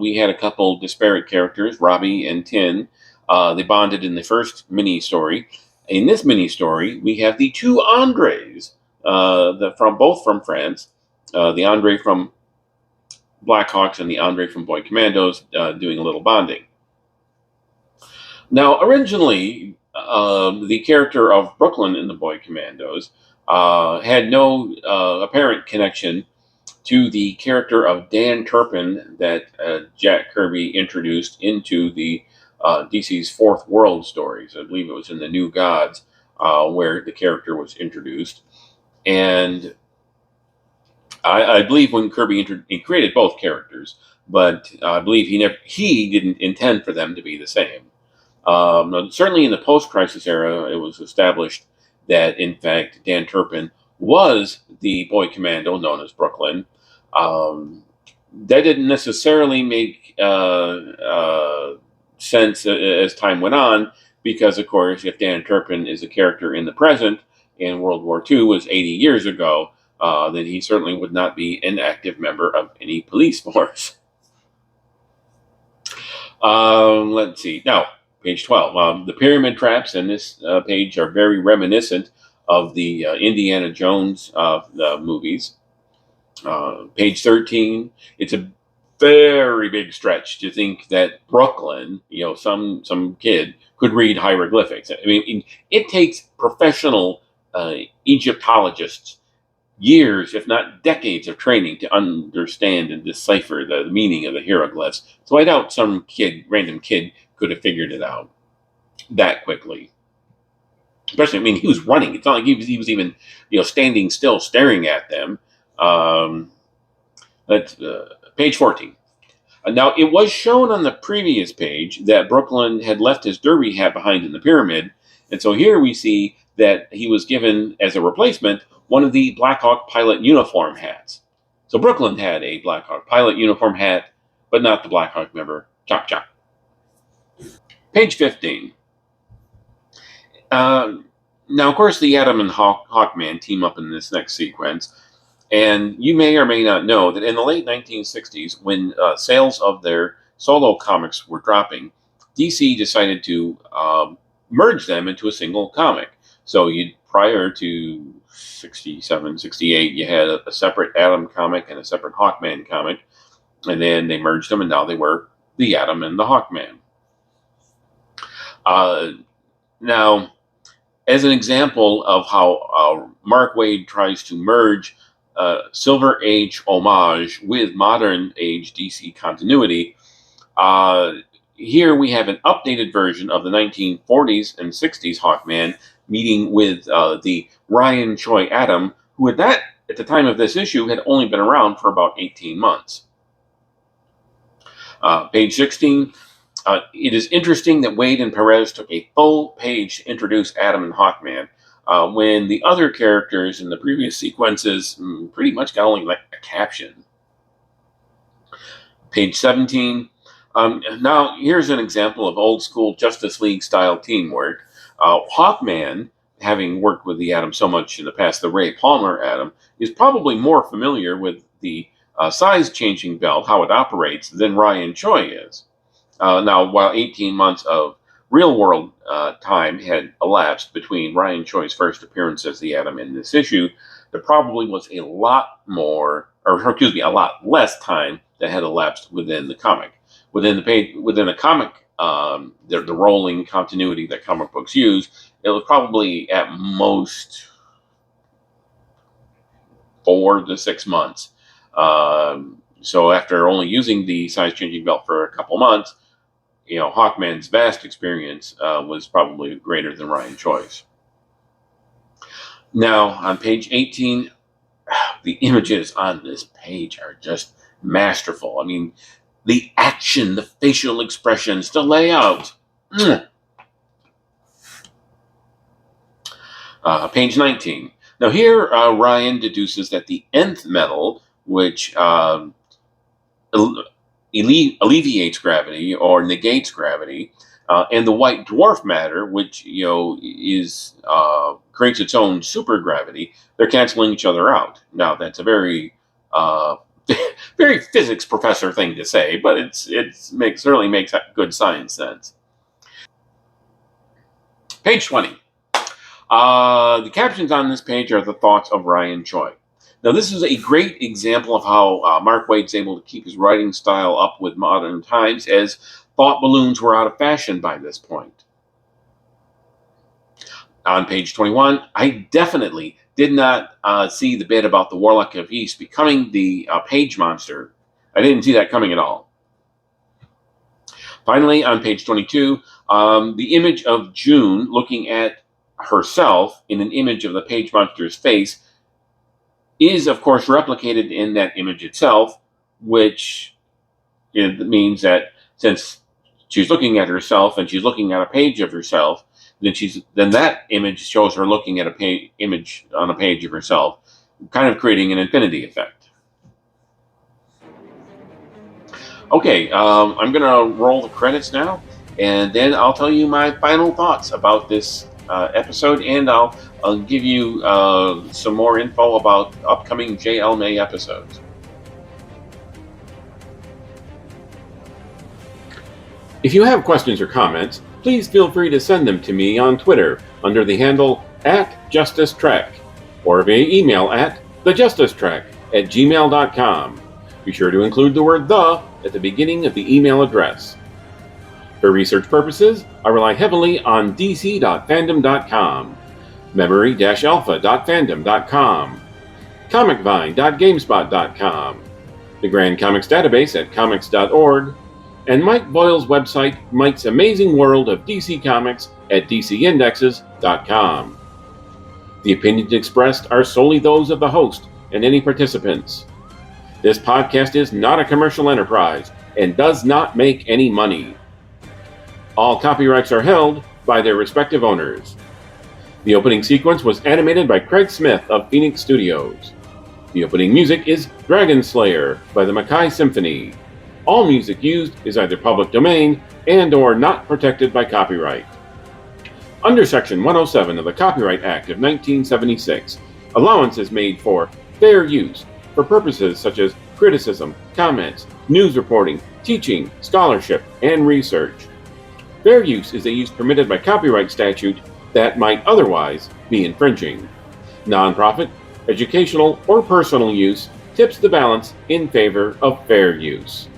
we had a couple disparate characters, Robby and Tin, they bonded in the first mini-story. In this mini-story, we have the two Andres, both from France, the Andre from Blackhawks and the Andre from Boy Commandos, doing a little bonding. Now, originally, the character of Brooklyn in the Boy Commandos had no apparent connection to the character of Dan Turpin that Jack Kirby introduced into the DC's Fourth World stories. I believe it was in the New Gods where the character was introduced. And I believe when Kirby he created both characters, but I believe he didn't intend for them to be the same. Certainly in the post-crisis era, it was established that, in fact, Dan Turpin was the Boy Commando known as Brooklyn. That didn't necessarily make sense as time went on, because, of course, if Dan Turpin is a character in the present and World War II was 80 years ago, then he certainly would not be an active member of any police force. Let's see. Now, page 12. The pyramid traps in this page are very reminiscent of the Indiana Jones movies. Page 13. It's a very big stretch to think that Brooklyn, some kid, could read hieroglyphics. I mean, it takes professional Egyptologists years, if not decades, of training to understand and decipher the meaning of the hieroglyphs. So I doubt some random kid, could have figured it out that quickly. Especially, I mean, he was running. It's not like he was even, standing still, staring at them. That's page 14. Now, it was shown on the previous page that Brooklyn had left his derby hat behind in the pyramid, and so here we see that he was given, as a replacement, one of the Black Hawk pilot uniform hats. So Brooklyn had a Blackhawk pilot uniform hat, but not the Blackhawk member, Chop Chop. Page 15. Now, of course, the Atom and Hawkman team up in this next sequence. And you may or may not know that in the late 1960s, when sales of their solo comics were dropping, DC decided to merge them into a single comic. So prior to 67, 68, you had a separate Atom comic and a separate Hawkman comic. And then they merged them, and now they were the Atom and the Hawkman. Now, as an example of how Mark Waid tries to merge Silver Age homage with modern age DC continuity, here we have an updated version of the 1940s and 60s Hawkman meeting with the Ryan Choi Atom, who at the time of this issue had only been around for about 18 months. Page 16. It is interesting that Waid and Perez took a full page to introduce Atom and Hawkman, when the other characters in the previous sequences pretty much got only like a caption. Page 17. Now, here's an example of old school Justice League style teamwork. Hawkman, having worked with the Atom so much in the past, the Ray Palmer Atom, is probably more familiar with the size changing belt, how it operates, than Ryan Choi is. Now, while 18 months of real-world time had elapsed between Ryan Choi's first appearance as the Atom in this issue, there probably was a lot less time that had elapsed within the comic. Within the comic, the rolling continuity that comic books use, it was probably at most 4 to 6 months. So after only using the size-changing belt for a couple months, Hawkman's vast experience was probably greater than Ryan Choi's. Now, on page 18, the images on this page are just masterful. I mean, the action, the facial expressions, the layout. Page 19. Now here, Ryan deduces that the nth metal, which alleviates gravity or negates gravity, and the white dwarf matter, which creates its own supergravity, they're canceling each other out. Now that's a very very physics professor thing to say, but it certainly makes good science sense. Page 20. The captions on this page are the thoughts of Ryan Choi. Now, this is a great example of how Mark Waid's able to keep his writing style up with modern times, as thought balloons were out of fashion by this point. On page 21, I definitely did not see the bit about the Warlock of East becoming the Page Monster. I didn't see that coming at all. Finally, on page 22, the image of June looking at herself in an image of the Page Monster's face is, of course, replicated in that image itself, which means that since she's looking at herself and she's looking at a page of herself, then that image shows her looking at image on a page of herself, kind of creating an infinity effect. Okay, I'm going to roll the credits now, and then I'll tell you my final thoughts about this episode, and I'll give you some more info about upcoming JL May episodes. If you have questions or comments, please feel free to send them to me on Twitter under the handle @JusticeTrek, or via email at thejusticetrek@gmail.com. Be sure to include the word "the" at the beginning of the email address. For research purposes, I rely heavily on dc.fandom.com, memory-alpha.fandom.com, comicvine.gamespot.com, the Grand Comics Database at comics.org, and Mike Boyle's website, Mike's Amazing World of DC Comics at dcindexes.com. The opinions expressed are solely those of the host and any participants. This podcast is not a commercial enterprise and does not make any money. All copyrights are held by their respective owners. The opening sequence was animated by Craig Smith of Phoenix Studios. The opening music is Dragon Slayer by the Makai Symphony. All music used is either public domain and or not protected by copyright. Under Section 107 of the Copyright Act of 1976, allowance is made for fair use for purposes such as criticism, comments, news reporting, teaching, scholarship, and research. Fair use is a use permitted by copyright statute that might otherwise be infringing. Nonprofit, educational, or personal use tips the balance in favor of fair use.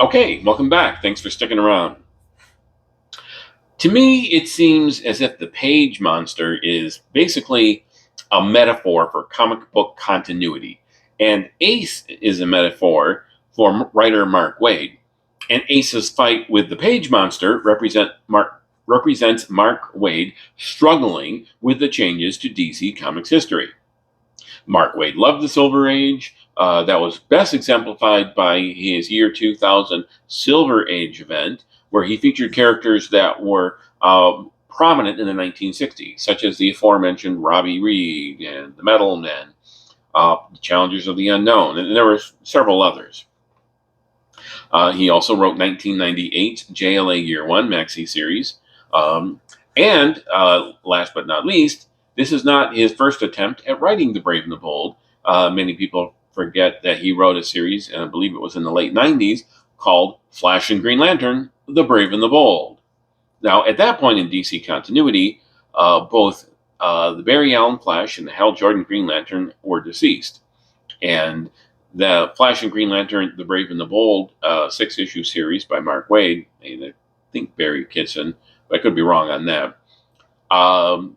Okay, welcome back. Thanks for sticking around. To me, it seems as if the page monster is basically a metaphor for comic book continuity, and Ace is a metaphor for writer Mark Waid. And Ace's fight with the page monster represents Mark Waid struggling with the changes to DC Comics history. Mark Waid loved the Silver Age. That was best exemplified by his year 2000 Silver Age event, where he featured characters that were prominent in the 1960s, such as the aforementioned Robby Reed and the Metal Men, the Challengers of the Unknown, and there were several others. He also wrote 1998's JLA Year One maxi series. And last but not least, this is not his first attempt at writing The Brave and the Bold. Many people forget that he wrote a series, and I believe it was in the late 90s, called Flash and Green Lantern, The Brave and the Bold. Now, at that point in DC continuity, both the Barry Allen Flash and the Hal Jordan Green Lantern were deceased. And the Flash and Green Lantern, The Brave and the Bold 6-issue series by Mark Waid, and I think Barry Kitson, but I could be wrong on that.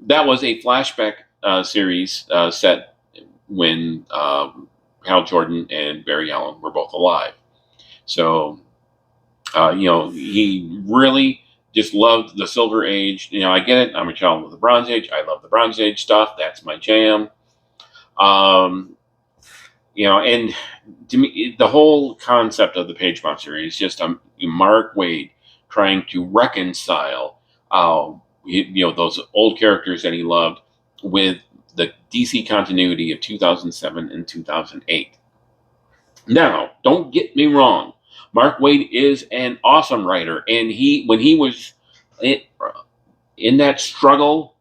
That was a flashback series set when Hal Jordan and Barry Allen were both alive. So, he really just loved the Silver Age. I get it. I'm a child of the Bronze Age. I love the Bronze Age stuff. That's my jam. And to me, the whole concept of the Page Monster is just Mark Waid trying to reconcile, those old characters that he loved with the DC continuity of 2007 and 2008. Now, don't get me wrong. Mark Waid is an awesome writer, and when he was in that struggle,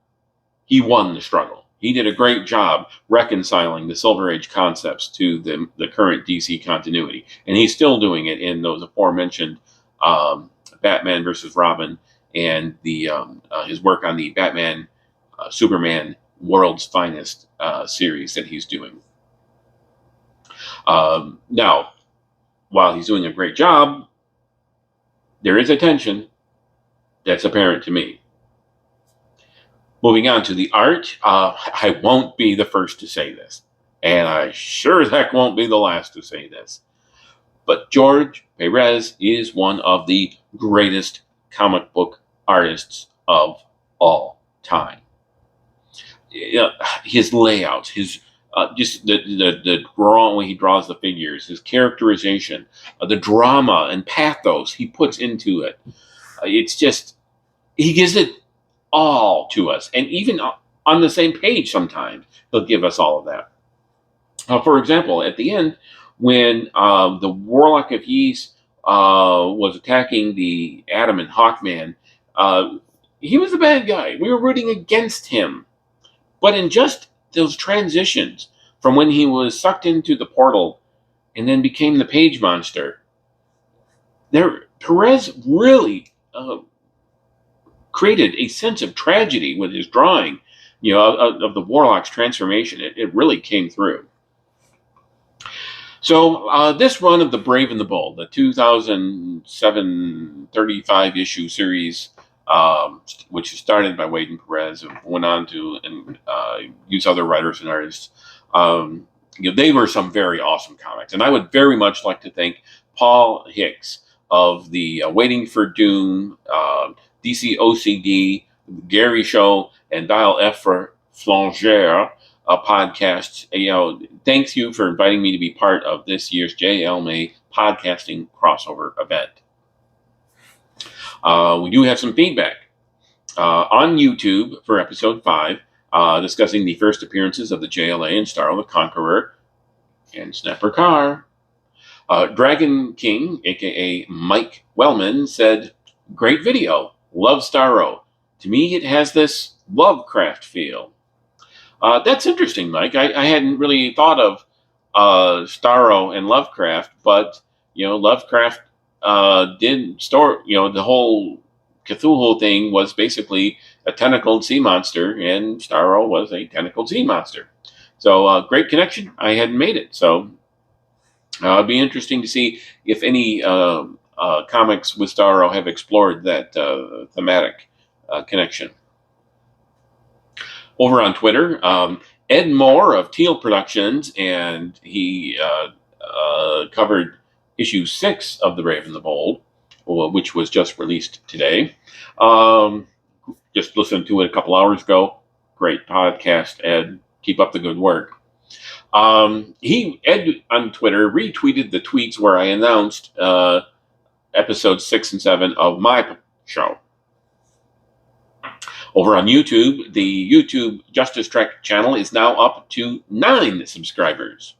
he won the struggle. He did a great job reconciling the Silver Age concepts to the current DC continuity, and he's still doing it in those aforementioned Batman versus Robin and his work on the Batman Superman World's Finest series that he's doing. Now, while he's doing a great job, there is a tension that's apparent to me. Moving on to the art, I won't be the first to say this, and I sure as heck won't be the last to say this, but George Perez is one of the greatest comic book artists of all time. His layouts, his just the drawing when he draws the figures, his characterization, the drama and pathos he puts into it. It's just, he gives it all to us. And even on the same page sometimes, he'll give us all of that. For example, at the end, when the Warlock of Ys was attacking the Atom and Hawkman, he was the bad guy. We were rooting against him. But in just those transitions from when he was sucked into the portal and then became the Page Monster, Perez really created a sense of tragedy with his drawing, of the Warlock's transformation. It really came through. So this run of The Brave and the Bold, the 2007 35-issue series, which was started by Waid and Perez, and went on to use other writers and artists. They were some very awesome comics, and I would very much like to thank Paul Hicks of the Waiting for Doom, DC OCD, Gary Show, and Dial F for Flangere podcasts. Thanks you for inviting me to be part of this year's JLMA podcasting crossover event. We do have some feedback. On YouTube for episode 5, discussing the first appearances of the JLA and Starro the Conqueror and Snapper Carr. Dragon King, aka Mike Wellman, said, "Great video. Love Starro. To me, it has this Lovecraft feel." That's interesting, Mike. I hadn't really thought of Starro and Lovecraft, but Lovecraft did store. The whole Cthulhu thing was basically a tentacled sea monster, and Starro was a tentacled sea monster. So great connection. I hadn't made it, so it'd be interesting to see if any comics with Starro have explored that thematic connection. Over on Twitter, Ed Moore of Teal Productions, and he covered issue 6 of The Brave and the Bold, which was just released today. Just listened to it a couple hours ago. Great podcast, Ed. Keep up the good work. Ed on Twitter retweeted the tweets where I announced episodes 6 and 7 of my show. Over on YouTube, the YouTube Justice Trek channel is now up to 9 subscribers.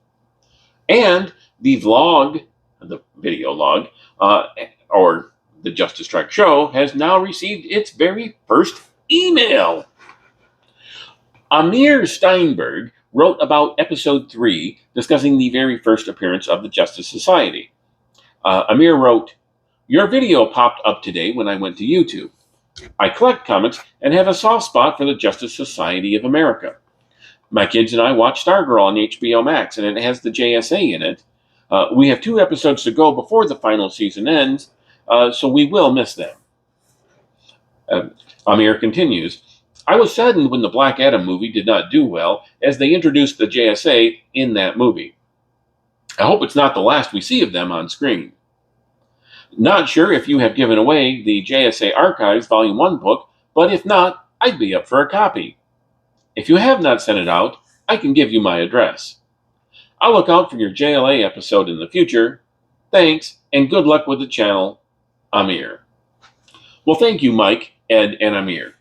And the vlog, the video log, or the Justice Trek show, has now received its very first email. Amir Steinberg wrote about episode 3, discussing the very first appearance of the Justice Society. Amir wrote, "Your video popped up today when I went to YouTube. I collect comics and have a soft spot for the Justice Society of America. My kids and I watch Stargirl on HBO Max, and it has the JSA in it. We have 2 episodes to go before the final season ends, so we will miss them." Amir continues, "I was saddened when the Black Adam movie did not do well, as they introduced the JSA in that movie. I hope it's not the last we see of them on screen. Not sure if you have given away the JSA Archives Volume 1 book, but if not, I'd be up for a copy. If you have not sent it out, I can give you my address. I'll look out for your JLA episode in the future. Thanks, and good luck with the channel, Amir." Well, thank you, Mike, Ed, and Amir.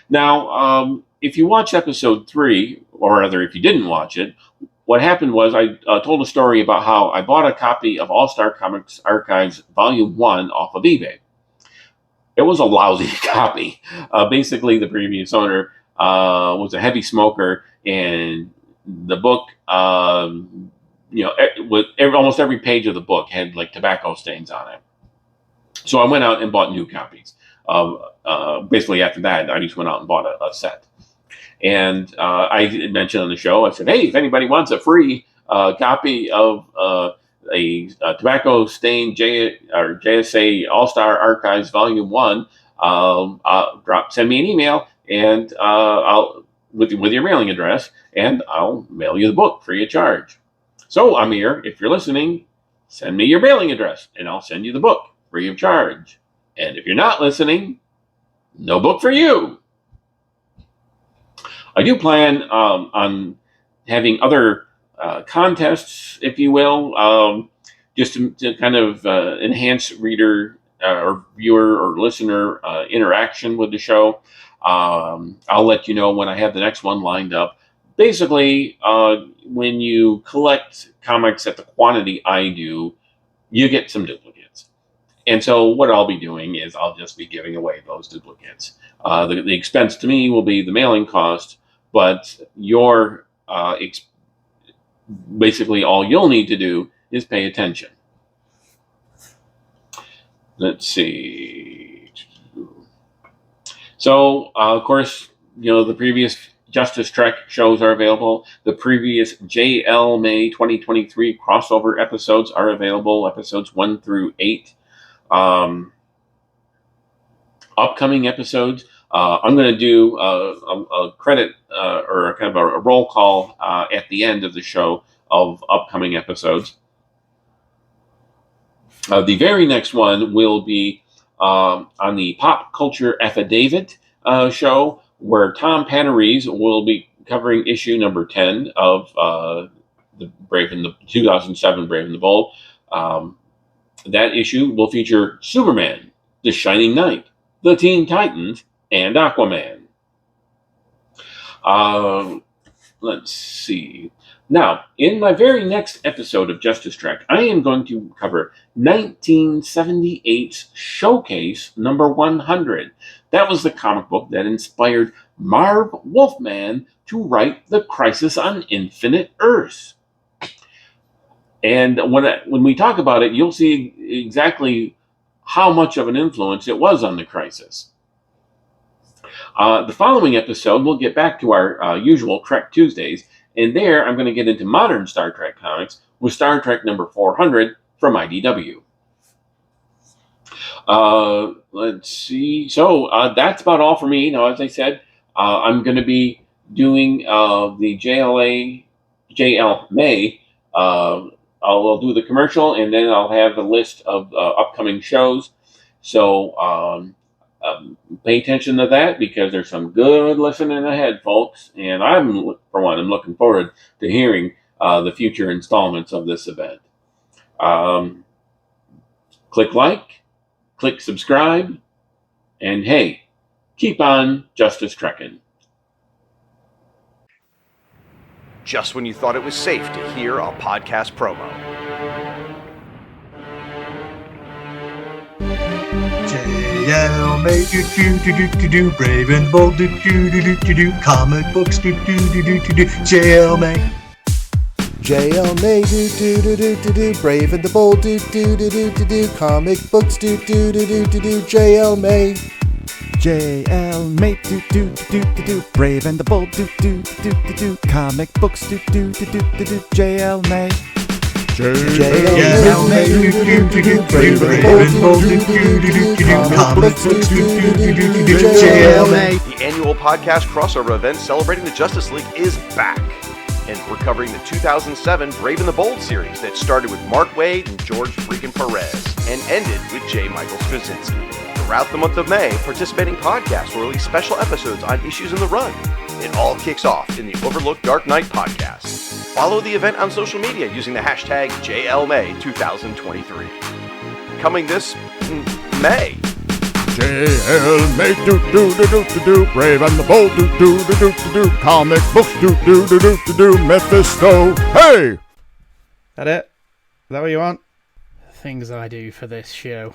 Now, if you watch episode 3, or rather if you didn't watch it, what happened was I told a story about how I bought a copy of All-Star Comics Archives Volume 1 off of eBay. It was a lousy copy. Basically, the previous owner was a heavy smoker, and the book, almost every page of the book had like tobacco stains on it. So I went out and bought new copies. Basically, after that, I just went out and bought a set. And I mentioned on the show, I said, "Hey, if anybody wants a free copy of a tobacco-stained JSA All-Star Archives Volume 1, send me an email and I'll with your mailing address, and I'll mail you the book free of charge." So, Amir, if you're listening, send me your mailing address, and I'll send you the book free of charge. And if you're not listening, no book for you. I do plan on having other contests, if you will, just to kind of enhance reader or viewer or listener interaction with the show. I'll let you know when I have the next one lined up. Basically, when you collect comics at the quantity I do, you get some duplicates. And so what I'll be doing is I'll just be giving away those duplicates. The expense to me will be the mailing cost, but basically all you'll need to do is pay attention. Let's see. So, of course, the previous Justice Trek shows are available. The previous JL May 2023 crossover episodes are available, episodes 1 through 8. Upcoming episodes, I'm going to do a credit or kind of a roll call at the end of the show of upcoming episodes. The very next one will be on the Pop Culture Affidavit show, where Tom Panarese will be covering issue number 10 of the 2007 Brave and the Bold. That issue will feature Superman, the Shining Knight, the Teen Titans, and Aquaman. Let's see. Now, in my very next episode of Justice Trek, I am going to cover 1978's Showcase number 100. That was the comic book that inspired Marv Wolfman to write The Crisis on Infinite Earths. And when we talk about it, you'll see exactly how much of an influence it was on The Crisis. The following episode, we'll get back to our usual Trek Tuesdays, and there I'm going to get into modern Star Trek comics with Star Trek number 400 from IDW. Let's see. So that's about all for me. Now, as I said, I'm going to be doing the JL May. I'll do the commercial, and then I'll have a list of upcoming shows. So pay attention to that, because there's some good listening ahead, folks. And I'm looking forward to hearing the future installments of this event. Click like, click subscribe, and hey, keep on Justice Trekking. Just when you thought it was safe to hear a podcast promo. JL May do brave and bold do comic books do JL May. JL May do brave and the bold do comic books do JL May. JL May do brave and the bold do comic books do JL May. JL May do brave and bold do comic books do JL May. The annual podcast crossover event celebrating the Justice League is back. And we're covering the 2007 Brave and the Bold series that started with Mark Waid and George freaking Perez and ended with J. Michael Straczynski. Throughout the month of May, participating podcasts will release special episodes on issues in the run. It all kicks off in the Overlooked Dark Knight podcast. Follow the event on social media using the hashtag JLMay2023. Coming this May. JL May do brave and the bold do comic books do Mephisto. Hey! That it? Is that what you want? Things I do for this show.